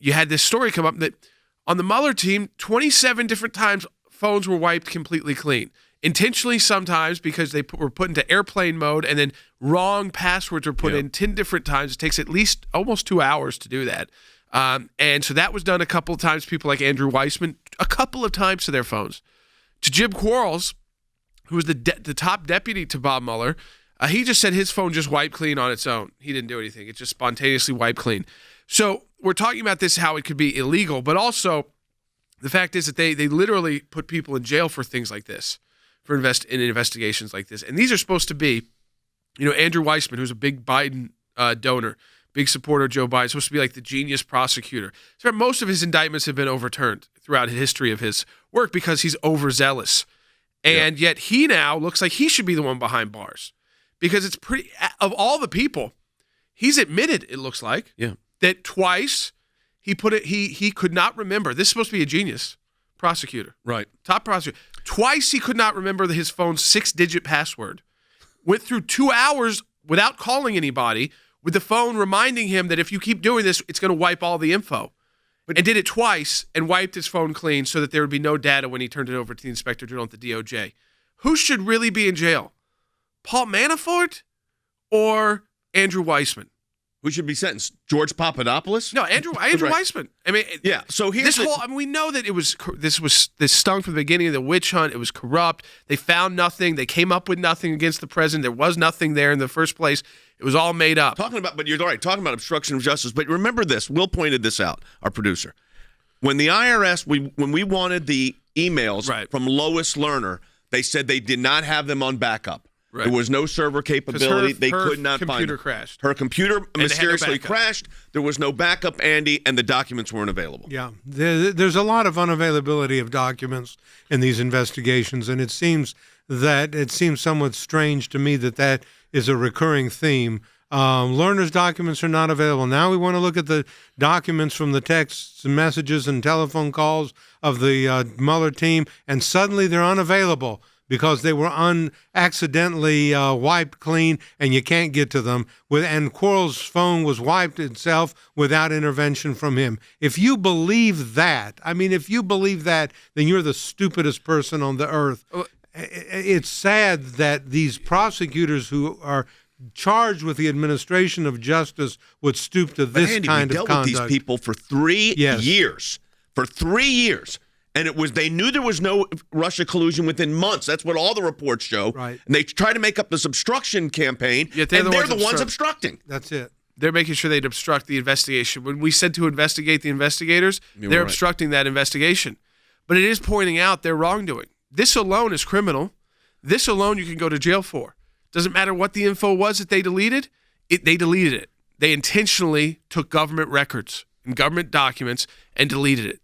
you had this story come up that on the Mueller team, 27 different times phones were wiped completely clean. Intentionally sometimes because they were put into airplane mode and then wrong passwords were put in 10 different times. It takes at least almost 2 hours to do that. And so that was done a couple of times. People like Andrew Weissman, a couple of times to their phones. To Jim Quarles, who was the top deputy to Bob Mueller, he just said his phone just wiped clean on its own. He didn't do anything. It just spontaneously wiped clean. So we're talking about this, how it could be illegal, but also the fact is that they literally put people in jail for things like this. For in investigations like this. And these are supposed to be, Andrew Weissman, who's a big Biden donor, big supporter of Joe Biden, supposed to be like the genius prosecutor. So most of his indictments have been overturned throughout the history of his work because he's overzealous. And yet he now looks like he should be the one behind bars. Because it's pretty, of all the people, he's admitted, it looks like, that twice he could not remember. This is supposed to be a genius prosecutor. Right. Top prosecutor. Twice he could not remember his phone's 6-digit password. Went through 2 hours without calling anybody, with the phone reminding him that if you keep doing this, it's going to wipe all the info. And did it twice and wiped his phone clean so that there would be no data when he turned it over to the Inspector General at the DOJ. Who should really be in jail? Paul Manafort or Andrew Weissman? Who should be sentenced? George Papadopoulos? No, Andrew Weissman. I mean, So here's we know that this stung from the beginning of the witch hunt. It was corrupt. They found nothing. They came up with nothing against the president. There was nothing there in the first place. It was all made up. But you're right. Talking about obstruction of justice. But remember this. Will pointed this out. Our producer. When the IRS, when we wanted the emails from Lois Lerner, they said they did not have them on backup. Right. There was no server capability. They could not find it. Her computer crashed. Her computer mysteriously crashed. There was no backup, Andy, and the documents weren't available. Yeah, there's a lot of unavailability of documents in these investigations, and it seems somewhat strange to me that is a recurring theme. Lerner's documents are not available. Now we want to look at the documents from the texts and messages and telephone calls of the Mueller team, and suddenly they're unavailable, because they were accidentally wiped clean and you can't get to them. And Quarles' phone was wiped itself without intervention from him. If you believe that, then you're the stupidest person on the earth. It's sad that these prosecutors who are charged with the administration of justice would stoop to this kind of conduct. We dealt with these people for 3 years. For 3 years. And they knew there was no Russia collusion within months. That's what all the reports show. Right. And they try to make up this obstruction campaign, and they're the ones obstructing. That's it. They're making sure they'd obstruct the investigation. When we said to investigate the investigators, they're obstructing that investigation. But it is pointing out their wrongdoing. This alone is criminal. This alone you can go to jail for. Doesn't matter what the info was that they deleted. They deleted it. They intentionally took government records and government documents and deleted it.